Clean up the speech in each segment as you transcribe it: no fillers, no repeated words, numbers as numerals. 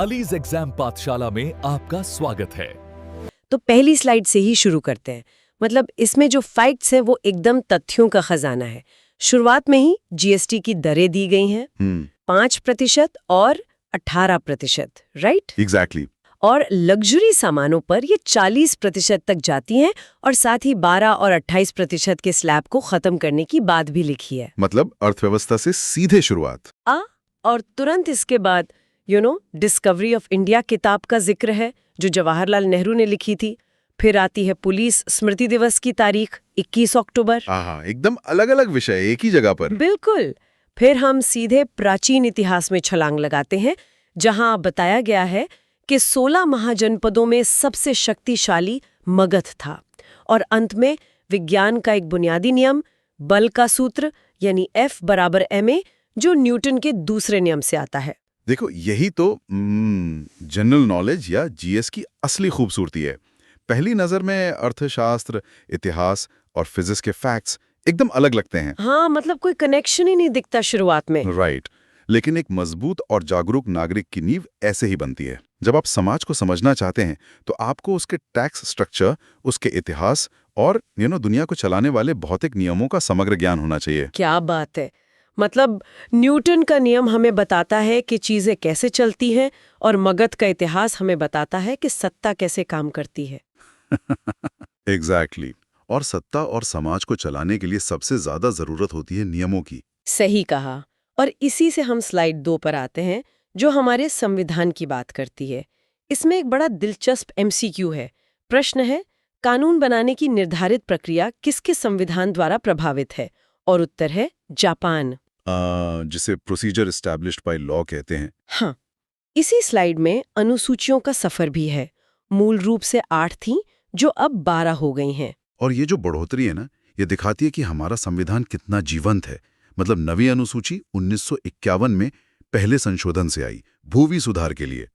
Allies exam पाठशाला में आपका स्वागत है। तो पहली स्लाइड से ही शुरू करते हैं। मतलब इसमें जो फैक्ट्स हैं वो एकदम तथ्यों का खजाना है। शुरुआत में ही जीएसटी की दरें दी गई हैं 5% और 18%, राइट? एग्जैक्टली। और लग्जरी सामानों पर ये 40% तक जाती हैं और साथ ही 12 और 28% के स्लैब को खत्म करने की बात भी लिखी है। मतलब अर्थव्यवस्था से सीधे शुरुआत। और तुरंत इसके बाद डिस्कवरी ऑफ इंडिया किताब का जिक्र है जो जवाहरलाल नेहरू ने लिखी थी। फिर आती है पुलिस स्मृति दिवस की तारीख 21 अक्टूबर। एकदम अलग अलग विषय एक ही जगह पर। बिल्कुल। फिर हम सीधे प्राचीन इतिहास में छलांग लगाते हैं जहां बताया गया है कि 16 महाजनपदों में सबसे शक्तिशाली मगध था। और अंत में विज्ञान का एक बुनियादी नियम बल का सूत्र यानी F = ma जो न्यूटन के दूसरे नियम से आता है। देखो यही तो जनरल नॉलेज या जीएस की असली खूबसूरती है। पहली नजर में अर्थशास्त्र, इतिहास और फिजिक्स के फैक्ट्स एकदम अलग लगते हैं। हाँ, मतलब कोई कनेक्शन ही नहीं दिखता शुरुआत में। राइट। लेकिन एक मजबूत और जागरूक नागरिक की नींव ऐसे ही बनती है। जब आप समाज को समझना चाहते हैं तो आपको उसके टैक्स स्ट्रक्चर, उसके इतिहास और दुनिया को चलाने वाले भौतिक नियमों का समग्र ज्ञान होना चाहिए। क्या बात है। मतलब न्यूटन का नियम हमें बताता है कि चीजें कैसे चलती हैं और मगध का इतिहास हमें बताता है कि सत्ता कैसे काम करती है। एग्जैक्टली। और सत्ता और समाज को चलाने के लिए सबसे ज्यादा जरूरत होती है नियमों की। सही कहा। और इसी से हम स्लाइड 2 पर आते हैं जो हमारे संविधान की बात करती है। इसमें एक बड़ा दिलचस्प MCQ है। प्रश्न है, कानून बनाने की निर्धारित प्रक्रिया किसके संविधान द्वारा प्रभावित है? और उत्तर है जापान। जिसे प्रोसीजर एस्टैब्लिश्ड बाय लॉ कहते हैं। हाँ। इसी स्लाइड में अनुसूचियों का सफर भी है। मूल रूप से 8 थीं जो अब 12 हो गई हैं। और ये जो बढ़ोतरी है ना, ये दिखाती है कि हमारा संविधान कितना जीवंत है। मतलब नवी अनुसूची 1951 में पहले संशोधन से आई, भूवि सुधार के लिए।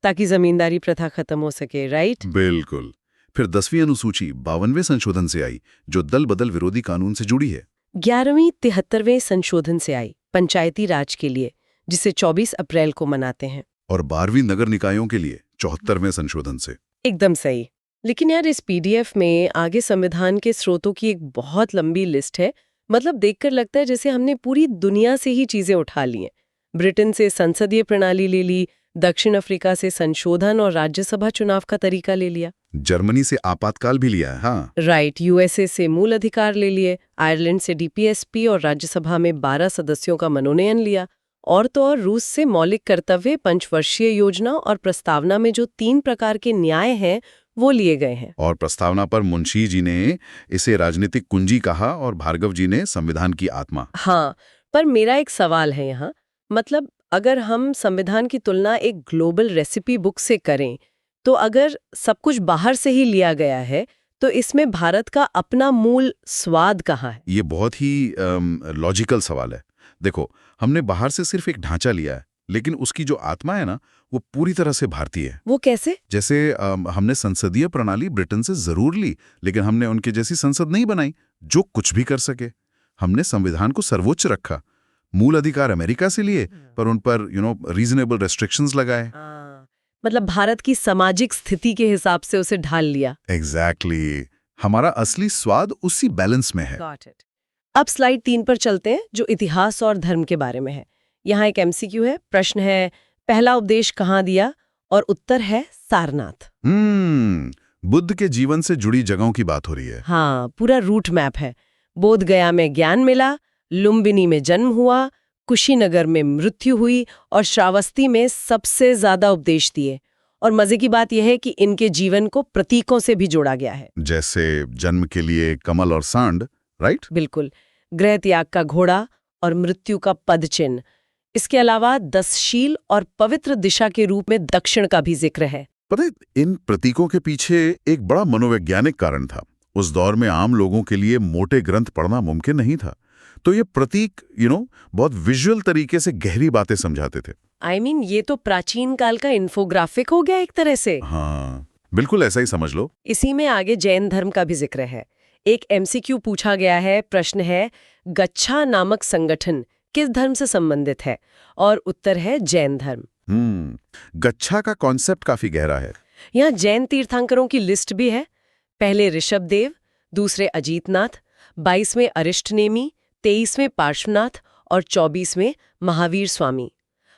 ताकि जमींदारी प्रथा खत्म हो सके, राइट? बिल्कुल। फिर 10वीं अनुसूची 52वें संशोधन से आई, जो दल बदल विरोधी कानून से जुड़ी है। 11वीं 73वें संशोधन से आई, पंचायती राज के लिए, जिसे 24 अप्रैल को मनाते हैं। और 12वीं नगर निकायों के लिए 74वें संशोधन से। एकदम सही। लेकिन यार इस PDF में आगे संविधान के स्रोतों की एक बहुत लंबी लिस्ट है। मतलब देखकर लगता है जैसे हमने पूरी दुनिया से ही चीजें उठा ली हैं। ब्रिटेन से संसदीय प्रणाली ले ली, दक्षिण अफ्रीका से संशोधन और राज्यसभा चुनाव का तरीका ले लिया, जर्मनी से आपातकाल भी लिया है। हाँ राइट। USA से मूल अधिकार ले लिए, आयरलैंड से DPSP और राज्यसभा में 12 सदस्यों का मनोनयन लिया, और तो और रूस से मौलिक कर्तव्य, पंचवर्षीय योजना और प्रस्तावना में जो 3 प्रकार के न्याय हैं वो लिए गए हैं। और प्रस्तावना पर मुंशी जी ने इसे राजनीतिक कुंजी कहा और भार्गव जी ने संविधान की आत्मा। हाँ, पर मेरा एक सवाल है यहाँ। मतलब अगर हम संविधान की तुलना एक ग्लोबल रेसिपी बुक से करें तो अगर सब कुछ बाहर से ही लिया गया है तो इसमें भारत का अपना मूल स्वाद कहाँ है? ये बहुत ही लॉजिकल सवाल है। देखो, हमने बाहर से सिर्फ एक ढांचा लिया है, लेकिन उसकी जो आत्मा है ना, वो पूरी तरह से भारतीय है। वो कैसे? जैसे हमने संसदीय प्रणाली ब्रिटेन से जरूर ली, लेकिन हमने उनके जैसी संसद नहीं बनाई जो कुछ भी कर सके। हमने संविधान को सर्वोच्च रखा। मूल अधिकार अमेरिका से लिए, पर उन पर रीजनेबल रेस्ट्रिक्शंस लगाए। मतलब भारत की सामाजिक स्थिति के हिसाब से उसे ढाल लिया। एग्जैक्टली। हमारा असली स्वाद उसी बैलेंस में है। Got it. अब स्लाइड 3 पर चलते हैं जो इतिहास और धर्म के बारे में है। यहाँ एक MCQ है। प्रश्न है, पहला उपदेश कहाँ दिया? और उत्तर है सारनाथ। बुद्ध के जीवन से जुड़ी जगहों की बात हो रही है। हाँ, पूरा रूट मैप है। बोध गया में ज्ञान मिला, लुम्बिनी में जन्म हुआ, कुशीनगर में मृत्यु हुई और श्रावस्ती में सबसे ज्यादा उपदेश दिए। और मजे की बात यह है कि इनके जीवन को प्रतीकों से भी जोड़ा गया है। जैसे जन्म के लिए कमल और सांड, राइट? बिल्कुल। गृह त्याग का घोड़ा और मृत्यु का पद चिन्ह। इसके अलावा 10 शील और पवित्र दिशा के रूप में दक्षिण का भी जिक्र है। पता है, इन प्रतीकों के पीछे एक बड़ा मनोवैज्ञानिक कारण था। उस दौर में आम लोगों के लिए मोटे ग्रंथ पढ़ना मुमकिन नहीं था, तो ये प्रतीक बहुत विजुअल तरीके से गहरी बातें समझाते थे। ये तो प्राचीन काल का इन्फोग्राफिक हो गया एक तरह से। हाँ, बिल्कुल ऐसा ही समझ लो। इसी में आगे जैन धर्म का भी जिक्र है। एक MCQ पूछा गया है। प्रश्न है, गच्छा नामक संगठन किस धर्म से संबंधित है? और उत्तर है जैन धर्म। गच्छा का कॉन्सेप्ट काफी गहरा है। यहाँ जैन तीर्थंकरों की लिस्ट भी है। पहले ऋषभदेव, दूसरे अजीतनाथ, 22वें अरिष्टनेमी, 23वें पार्श्वनाथ और 24वें महावीर स्वामी।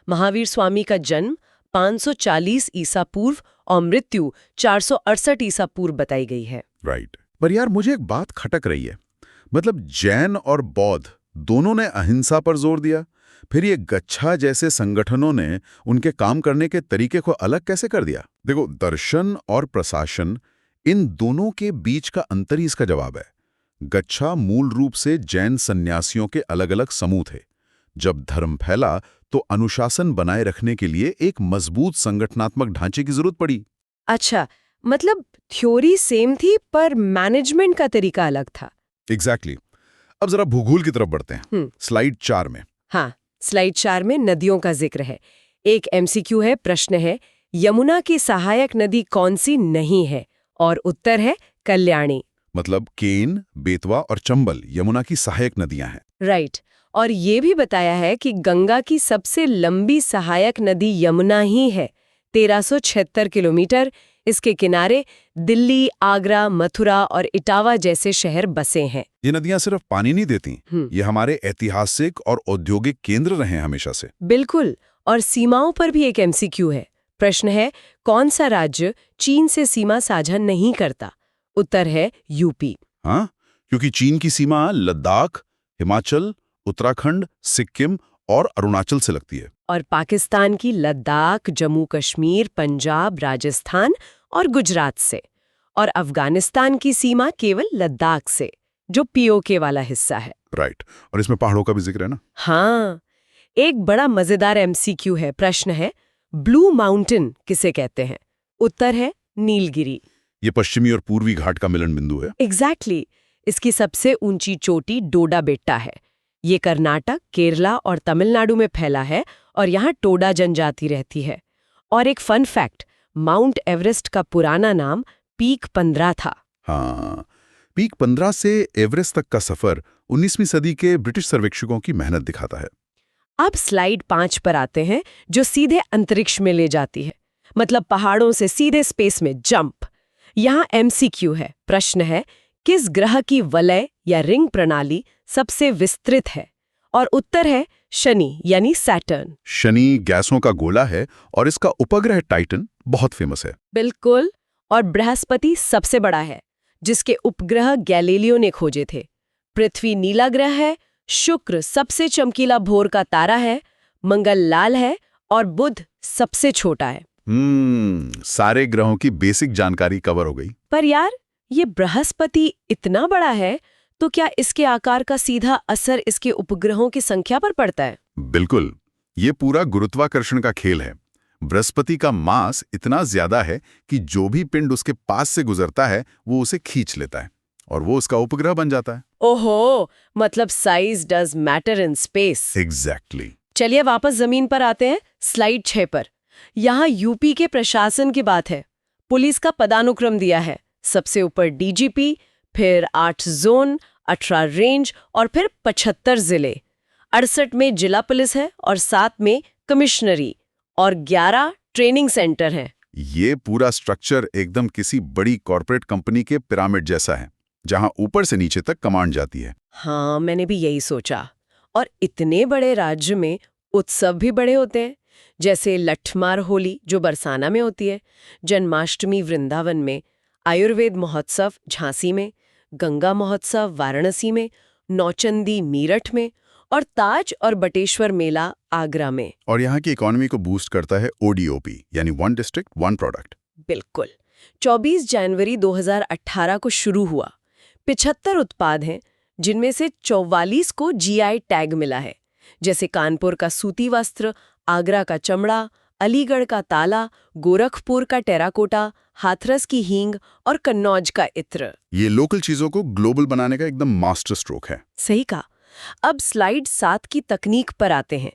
महावीर स्वामी का जन्म 540 ईसा पूर्व और मृत्यु 468 ईसा पूर्व बताई गई है। राइट। पर यार मुझे एक बात खटक रही है, मतलब जैन और बौद्ध दोनों ने अहिंसा पर जोर दिया, फिर ये गच्छा जैसे संगठनों ने उनके काम करने के तरीके को अलग कैसे कर दिया? देखो, दर्शन और प्रशासन, इन दोनों के बीच का अंतर ही इसका जवाब है। गच्छा मूल रूप से जैन सन्यासियों के अलग अलग समूह थे। जब धर्म फैला तो अनुशासन बनाए रखने के लिए एक मजबूत संगठनात्मक ढांचे की जरूरत पड़ी। अच्छा, मतलब थ्योरी सेम थी पर मैनेजमेंट का तरीका अलग था। एग्जैक्टली। अब जरा भूगोल की तरफ बढ़ते हैं। स्लाइड 4 में। हाँ, स्लाइड 4 में नदियों का जिक्र है। एक एमसीक्यू है, प्रश्न है, यमुना की सहायक नदी कौन सी नहीं है? और उत्तर है कल्याणी। मतलब केन, बेतवा और चंबल यमुना की सहायक नदियां हैं। राइट। और ये भी बताया है कि गंगा की सबसे लंबी सहायक नदी यमुना ही है, 1376 किलोमीटर। इसके किनारे दिल्ली, आगरा, मथुरा और इटावा जैसे शहर बसे हैं। ये नदियां सिर्फ पानी नहीं देती, ये हमारे ऐतिहासिक और औद्योगिक केंद्र रहे हैं हमेशा से। बिल्कुल। और सीमाओं पर भी एक एमसीक्यू है। प्रश्न है, कौन सा राज्य चीन से सीमा साझा नहीं करता? उत्तर है यूपी। हाँ, क्योंकि चीन की सीमा लद्दाख, हिमाचल, उत्तराखंड, सिक्किम और अरुणाचल से लगती है। और पाकिस्तान की लद्दाख, जम्मू कश्मीर, पंजाब, राजस्थान और गुजरात से। और अफगानिस्तान की सीमा केवल लद्दाख से, जो पीओके वाला हिस्सा है। राइट। और इसमें पहाड़ों का भी जिक्र है ना? हाँ। एक बड़ा मजेदार एमसीक्यू है। प्रश्न है, ब्लू माउंटेन किसे कहते हैं? उत्तर है नीलगिरी। ये पश्चिमी और पूर्वी घाट का मिलन बिंदु है। एग्जैक्टली। इसकी सबसे ऊंची चोटी डोडा बेट्टा है। ये कर्नाटक, केरला और तमिलनाडु में फैला है और यहाँ टोडा जनजाति रहती है। और एक फन फैक्ट, माउंट एवरेस्ट का पुराना नाम पीक 15 था। हाँ, पीक 15 से एवरेस्ट तक का सफर 19वीं सदी के ब्रिटिश सर्वेक्षकों की मेहनत दिखाता है। अब स्लाइड 5 पर आते हैं, जो सीधे अंतरिक्ष में ले जाती है। मतलब पहाड़ों से सीधे स्पेस में जंप। यहाँ एमसीक्यू है। प्रश्न है, किस ग्रह की वलय या रिंग प्रणाली सबसे विस्तृत है? और उत्तर है शनि यानी सैटर्न। शनि गैसों का गोला है और इसका उपग्रह टाइटन बहुत फेमस है। बिल्कुल। और बृहस्पति सबसे बड़ा है, जिसके उपग्रह गैलीलियो ने खोजे थे। पृथ्वी नीला ग्रह है, शुक्र सबसे चमकीला भोर का तारा है, मंगल लाल है और बुध सबसे छोटा है। सारे ग्रहों की बेसिक जानकारी कवर हो गई। पर यार, ये बृहस्पति इतना बड़ा है, तो क्या इसके आकार का सीधा असर इसके उपग्रहों की संख्या पर पड़ता है? बिल्कुल। ये पूरा गुरुत्वाकर्षण का खेल है। बृहस्पति का मास इतना ज्यादा है कि जो भी पिंड उसके पास से गुजरता है वो उसे खींच लेता है और वो उसका उपग्रह बन जाता है। ओहो, मतलब size does matter in space. Exactly. चलिए वापस जमीन पर आते हैं, स्लाइड 6 पर। यहाँ यूपी के प्रशासन की बात है। पुलिस का पदानुक्रम दिया है। सबसे ऊपर डीजीपी, फिर 8 जोन, 18 रेंज और फिर 75 जिले। 68 में जिला पुलिस है और 7 में कमिश्नरी और 11 ट्रेनिंग सेंटर हैं। ये पूरा स्ट्रक्चर एकदम किसी बड़ी कॉर्पोरेट कंपनी के पिरामिड जैसा है, जहां ऊपर से नीचे तक कमांड जाती है। हाँ, मैंने भी यही सोचा। और इतने बड़े राज्य में उत्सव भी बड़े होते हैं, जैसे लठमार होली जो बरसाना में होती है, जन्माष्टमी वृंदावन में, आयुर्वेद महोत्सव झांसी में, गंगा महोत्सव वाराणसी में, नौचंदी मेरठ में और ताज और बटेश्वर मेला आगरा में। और यहाँ की इकोनॉमी को बूस्ट करता है ओडीओपी, यानी वन डिस्ट्रिक्ट वन प्रोडक्ट। बिल्कुल। 24 जनवरी 2018 को शुरू हुआ। 75 उत्पाद हैं, जिनमें से 44 को जीआई टैग मिला है, जैसे कानपुर का सूती वस्त्र, आगरा का चमड़ा, अलीगढ़ का ताला, गोरखपुर का टेराकोटा, हाथरस की हींग और कन्नौज का इत्र। ये लोकल चीजों को ग्लोबल बनाने का एकदम मास्टर स्ट्रोक है। सही कहा। अब स्लाइड 7 की तकनीक पर आते हैं।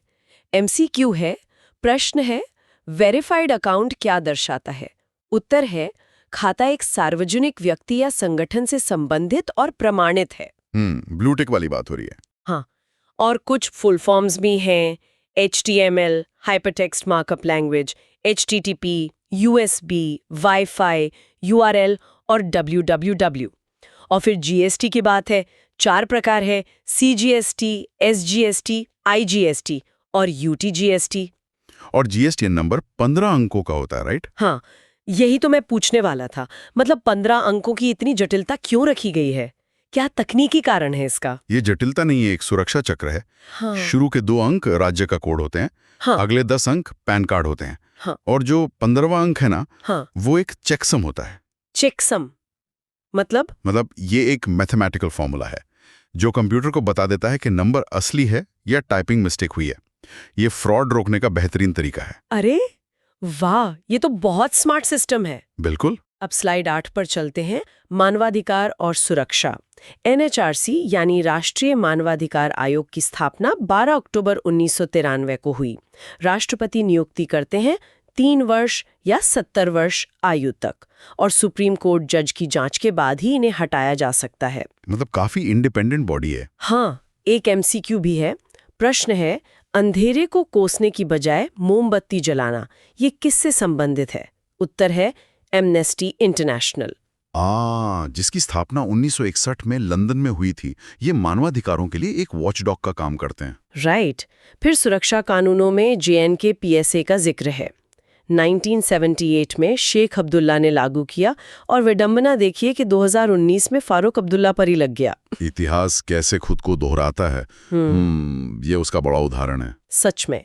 एमसीक्यू है। प्रश्न है, वेरिफाइड अकाउंट क्या दर्शाता है? उत्तर है, खाता एक सार्वजनिक व्यक्ति या संगठन से संबंधित और प्रमाणित है। ब्लू टिक वाली बात हो रही है। हाँ, और कुछ फुल फॉर्म्स भी हैं, HTML, hypertext markup language, HTTP, USB, wifi, URL और www। और फिर GST की बात है, 4 प्रकार है, CGST, SGST, IGST और UTGST। और जीएसटी नंबर 15 अंकों का होता है, राइट? हाँ, यही तो मैं पूछने वाला था। मतलब 15 अंकों की इतनी जटिलता क्यों रखी गई है? क्या तकनीकी कारण है इसका? ये जटिलता नहीं है, एक सुरक्षा चक्र है। हाँ। शुरू के 2 अंक राज्य का कोड होते हैं, हाँ। अगले 10 अंक पैन कार्ड होते हैं। हाँ। और जो 15वां अंक है ना, हाँ। वो एक चेकसम होता है। चेकसम मतलब ये एक मैथमेटिकल फॉर्मूला है जो कंप्यूटर को बता देता है कि नंबर असली है या टाइपिंग मिस्टेक हुई है। ये फ्रॉड रोकने का बेहतरीन तरीका है। अरे वाह, ये तो बहुत स्मार्ट सिस्टम है। बिल्कुल। अब स्लाइड 8 पर चलते हैं। मानवाधिकार और सुरक्षा। NHRC यानी राष्ट्रीय मानवाधिकार आयोग की स्थापना 12 अक्टूबर 1993 को हुई। राष्ट्रपति नियुक्ति करते हैं 3 वर्ष या 70 वर्ष आयु तक, और सुप्रीम कोर्ट जज की जांच के बाद ही इन्हें हटाया जा सकता है। मतलब काफी इंडिपेंडेंट बॉडी है। हाँ, एक MCQ भी है। प्रश्न है, अंधेरे को कोसने की बजाय मोमबत्ती जलाना, ये किससे संबंधित है? उत्तर है एमनेस्टी इंटरनेशनल। जिसकी स्थापना 1961 में लंदन में हुई थी। ये मानवाधिकारों के लिए एक वॉचडॉग का काम करते हैं। राइट। फिर सुरक्षा कानूनों में JNK PSA का जिक्र है। 1978 में शेख अब्दुल्ला ने लागू किया, और विडंबना देखिए कि 2019 में फारूक अब्दुल्ला पर ही लग गया। इतिहास कैसे खुद को दोहराता है। ये उसका बड़ा उदाहरण है। सच में।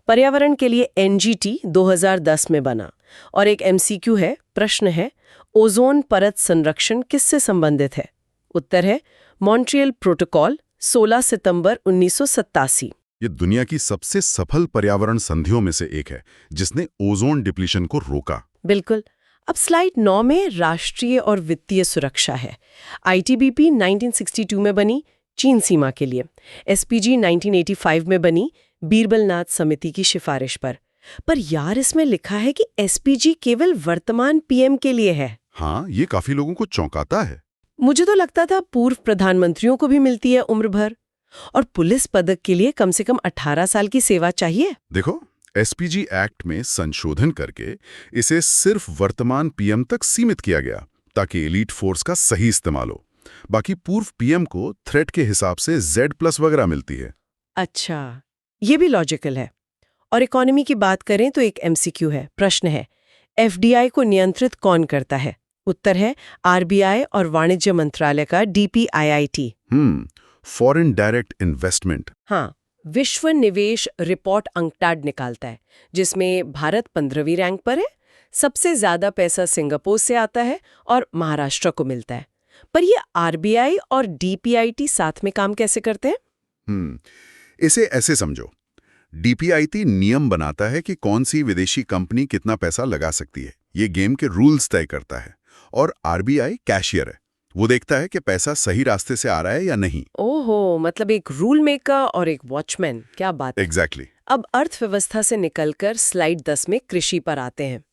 पर्यावरण के लिए NGT 2010 में बना, और एक MCQ है। प्रश्न है, ओजोन परत संरक्षण किससे संबंधित है? उत्तर है मॉन्ट्रियल प्रोटोकॉल, 16 सितंबर 1987। ये दुनिया की सबसे सफल पर्यावरण संधियों में से एक है, जिसने ओजोन डिप्लीशन को रोका। बिल्कुल। अब स्लाइड 9 में राष्ट्रीय और वित्तीय सुरक्षा है। ITBP 1962 में बनी, चीन सीमा के लिए। SPG 1985 में बनी, बीरबलनाथ समिति की सिफारिश पर। यार, इसमें लिखा है कि SPG केवल वर्तमान PM के लिए है। हाँ, ये काफी लोगों को चौंकाता है। मुझे तो लगता था पूर्व प्रधानमंत्रियों को भी मिलती है उम्र भर, और पुलिस पदक के लिए कम से कम 18 साल की सेवा चाहिए। देखो, SPG एक्ट में संशोधन करके इसे सिर्फ वर्तमान PM तक सीमित किया गया, ताकि एलीट फोर्स का सही इस्तेमाल हो। बाकी पूर्व PM को थ्रेट के हिसाब से Z+ वगैरह मिलती है। अच्छा, ये भी लॉजिकल है। और इकोनॉमी की बात करें तो एक MCQ है। प्रश्न है, FDI को नियंत्रित कौन करता है? उत्तर है RBI और वाणिज्य मंत्रालय का DPIIT। Foreign direct investment. हाँ, विश्व निवेश रिपोर्ट अंकटाड निकालता है, जिसमें भारत 15वीं रैंक पर है। सबसे ज्यादा पैसा सिंगापुर से आता है और महाराष्ट्र को मिलता है। पर ये RBI और DPIIT साथ में काम कैसे करते हैं? इसे ऐसे समझो, DPIIT नियम बनाता है कि कौन सी विदेशी कंपनी कितना पैसा लगा सकती है। ये गेम के रूल्स तय करता है। और RBI कैशियर है, वो देखता है कि पैसा सही रास्ते से आ रहा है या नहीं। ओहो, मतलब एक रूल मेकर और एक वॉचमैन। क्या बात है। एग्जैक्टली। अब अर्थव्यवस्था से निकलकर स्लाइड 10 में कृषि पर आते हैं।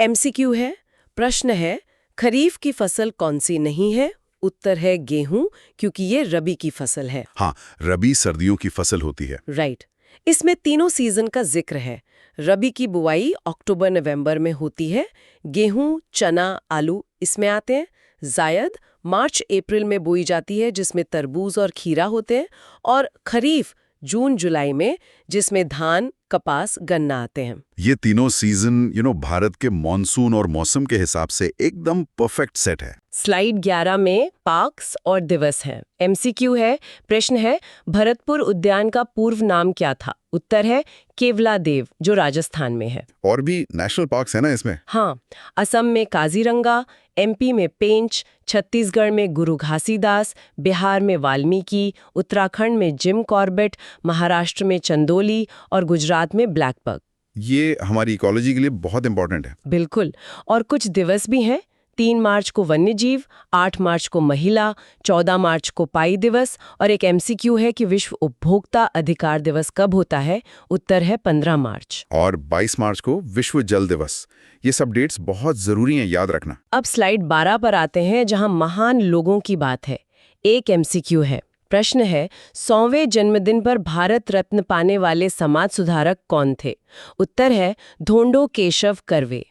MCQ है। प्रश्न है, खरीफ की फसल कौन सी नहीं है? उत्तर है गेहूं, क्योंकि ये रबी की फसल है। हाँ, रबी सर्दियों की फसल होती है। राइट। इसमें तीनों सीजन का जिक्र है। रबी की बुआई अक्टूबर-नवंबर में होती है। गेहूं, चना, आलू इसमें आते हैं। जायद मार्च-अप्रैल में बोई जाती है, जिसमें तरबूज और खीरा होते हैं। और खरीफ जून-जुलाई में, जिसमें धान, कपास, गन्ना आते हैं। ये तीनों सीजन भारत के मॉनसून और मौसम के हिसाब से एकदम परफेक्ट सेट है। स्लाइड 11 में पार्क्स और दिवस हैं। MCQ है। प्रश्न है, भरतपुर उद्यान का पूर्व नाम क्या था? उत्तर है केवलादेव, जो राजस्थान में है। और भी नेशनल पार्क्स है ना इसमें? हाँ, असम में काजीरंगा, MP में पेंच, छत्तीसगढ़ में गुरु घासीदास, बिहार में वाल्मीकि, उत्तराखंड में जिम कॉर्बेट, महाराष्ट्र में चंदोली और गुजरात में ब्लैक बक। ये हमारी इकोलॉजी के लिए बहुत इंपॉर्टेंट है। बिल्कुल। और कुछ दिवस भी हैं। 3 मार्च को वन्य जीव, 8 मार्च को महिला, 14 मार्च को पाई दिवस। और एक MCQ है कि विश्व उपभोक्ता अधिकार दिवस कब होता है? उत्तर है 15 मार्च। और 22 मार्च को विश्व जल दिवस। ये सब डेट्स बहुत जरूरी हैं, याद रखना। अब स्लाइड 12 पर आते हैं, जहां महान लोगों की बात है। एक MCQ है। प्रश्न है 100वें जन्मदिन पर भारत रत्न पाने वाले समाज सुधारक कौन थे? उत्तर है धोंडो केशव कर्वे।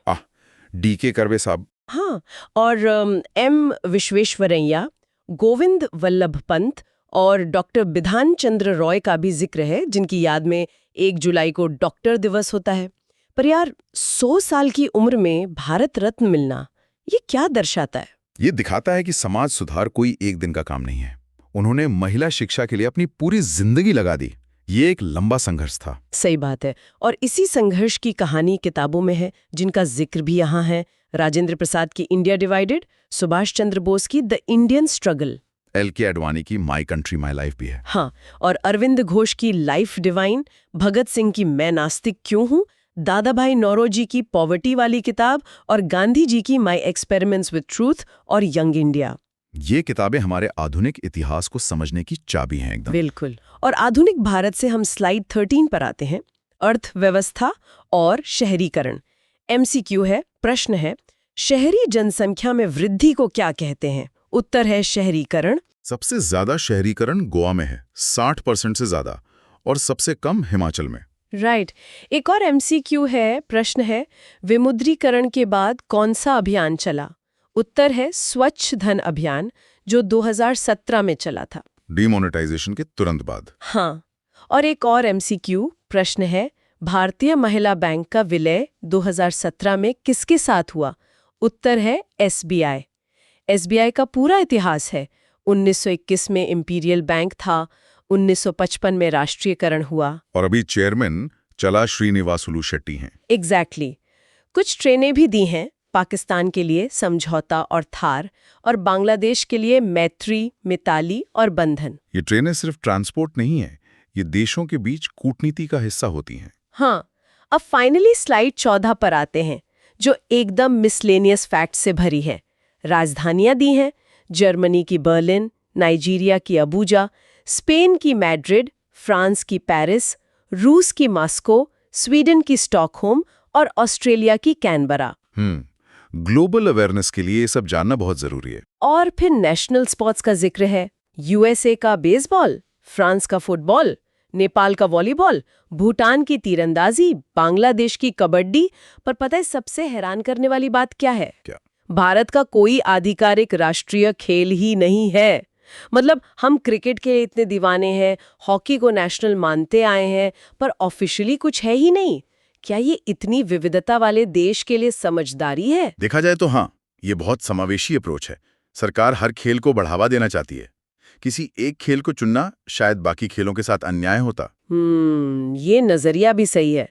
DK कर्वे साहब। हाँ, और एम विश्वेश्वरैया, गोविंद वल्लभ पंत और डॉक्टर बिधान चंद्र रॉय का भी जिक्र है, जिनकी याद में 1 जुलाई को डॉक्टर दिवस होता है। पर यार 100 साल की उम्र में भारत रत्न मिलना, ये क्या दर्शाता है? ये दिखाता है कि समाज सुधार कोई एक दिन का काम नहीं है। उन्होंने महिला शिक्षा के लिए अपनी पूरी जिंदगी लगा दी। ये एक लंबा संघर्ष था। सही बात है, और इसी संघर्ष की कहानी किताबों में है, जिनका जिक्र भी यहाँ है। राजेंद्र प्रसाद की इंडिया डिवाइडेड, सुभाष चंद्र बोस की the Indian struggle, LK Advani की माई कंट्री माई लाइफ भी है। हाँ, और अरविंद घोष की लाइफ डिवाइन, भगत सिंह की मैं नास्तिक क्यों हूँ, दादा भाई नौरोजी की पॉवर्टी वाली किताब और गांधी जी की माई एक्सपेरिमेंट्स विद ट्रूथ और यंग इंडिया। ये किताबें हमारे आधुनिक इतिहास को समझने की चाबी हैं एकदम। बिल्कुल। और आधुनिक भारत से हम स्लाइड 13 पर आते हैं, अर्थव्यवस्था और शहरीकरण। MCQ है, प्रश्न है, शहरी जनसंख्या में वृद्धि को क्या कहते हैं? उत्तर है शहरीकरण। सबसे ज्यादा शहरीकरण गोवा में है, 60% से ज्यादा, और सबसे कम हिमाचल में। राइट। एक और MCQ है, प्रश्न है, विमुद्रीकरण के बाद कौन सा अभियान चला? उत्तर है स्वच्छ धन अभियान, जो 2017 में चला था। डिमोनेटाइजेशन के तुरंत बाद। हाँ, और एक और MCQ प्रश्न है, भारतीय महिला बैंक का विलय 2017 में किसके साथ हुआ? उत्तर है SBI। SBI का पूरा इतिहास है। 1921 में इंपीरियल बैंक था, 1955 में राष्ट्रीयकरण हुआ, और अभी चेयरमैन चला श्रीनिवासुलु शेट्टी हैं। एग्जैक्टली। कुछ ट्रेनें भी दी हैं, पाकिस्तान के लिए समझौता और थार, और बांग्लादेश के लिए मैत्री, मिताली और बंधन। ये ट्रेनें सिर्फ ट्रांसपोर्ट नहीं है, ये देशों के बीच कूटनीति का हिस्सा होती हैं। हाँ, अब फाइनली स्लाइड 14 पर आते हैं, जो एकदम मिसलेनियस फैक्ट से भरी है। राजधानियां दी हैं, जर्मनी की बर्लिन, नाइजीरिया की अबूजा, स्पेन की मैड्रिड, फ्रांस की पेरिस, रूस की मॉस्को, स्वीडन की स्टॉकहोम और ऑस्ट्रेलिया की कैनबरा। ग्लोबल अवेयरनेस के लिए ये सब जानना बहुत जरूरी है। और फिर नेशनल स्पोर्ट्स का जिक्र है, USA का बेसबॉल, फ्रांस का फुटबॉल, नेपाल का वॉलीबॉल, भूटान की तीरंदाजी, बांग्लादेश की कबड्डी। पर पता है सबसे हैरान करने वाली बात क्या है? क्या? भारत का कोई आधिकारिक राष्ट्रीय खेल ही नहीं है। मतलब हम क्रिकेट के इतने दीवाने हैं, हॉकी को नेशनल मानते आए हैं, पर ऑफिशियली कुछ है ही नहीं। क्या ये इतनी विविधता वाले देश के लिए समझदारी है? देखा जाए तो हाँ, ये बहुत समावेशी अप्रोच है। सरकार हर खेल को बढ़ावा देना चाहती है। किसी एक खेल को चुनना शायद बाकी खेलों के साथ अन्याय होता। ये नजरिया भी सही है।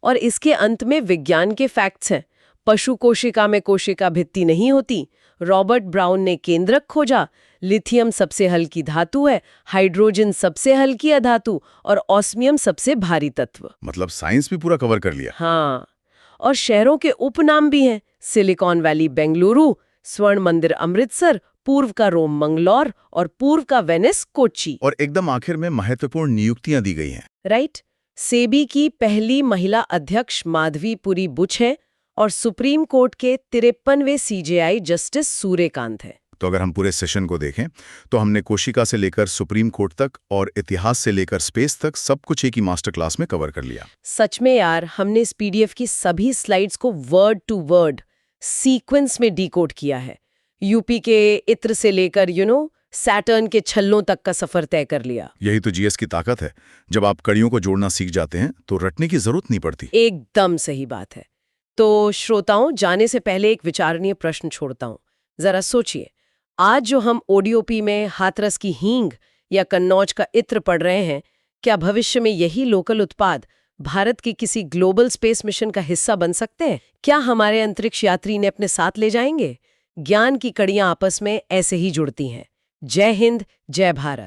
और इसके अंत में विज्ञान के फैक्ट्स हैं। पशु कोशिका में कोशिका भित्ति नहीं होती। रॉबर्ट ब्राउन ने केंद्रक खोजा। लिथियम सबसे हल्की धातु है, हाइड्रोजन सबसे हल्की अधातु और ऑस्मियम सबसे भारी तत्व। मतलब साइंस भी पूरा कवर कर लिया। हाँ, और शहरों के उपनाम भी हैं, सिलिकॉन वैली बेंगलुरु, स्वर्ण मंदिर अमृतसर, पूर्व का रोम मंगलौर और पूर्व का वेनिस कोच्चि। और एकदम आखिर में महत्वपूर्ण नियुक्तियां दी गई हैं। राइट। सेबी की पहली महिला अध्यक्ष माधवी पुरी बुच है और सुप्रीम कोर्ट के 53वें CJI जस्टिस सूर्यकांत है। तो अगर हम पूरे सेशन को देखें तो हमने कोशिका से लेकर सुप्रीम कोर्ट तक और इतिहास से लेकर स्पेस तक सब कुछ एक ही मास्टर क्लास में कवर कर लिया। सच में यार, हमने इस PDF की सभी स्लाइड्स को वर्ड टू वर्ड सीक्वेंस में डिकोड किया है। यूपी के इत्र से लेकर सैटर्न के छल्लों तक का सफर तय कर लिया। यही तो GS की ताकत है। जब आप कड़ियों को जोड़ना सीख जाते हैं तो रटने की जरूरत नहीं पड़ती। एकदम सही बात है। तो श्रोताओं, जाने से पहले एक विचारणीय प्रश्न छोड़ता हूं। जरा सोचिए, आज जो हम ODOP में हाथरस की हींग या कन्नौज का इत्र पढ़ रहे हैं, क्या भविष्य में यही लोकल उत्पाद भारत के किसी ग्लोबल स्पेस मिशन का हिस्सा बन सकते हैं? क्या हमारे अंतरिक्ष यात्री ने अपने साथ ले जाएंगे? ज्ञान की कड़ियां आपस में ऐसे ही जुड़ती हैं। जय हिंद, जय भारत।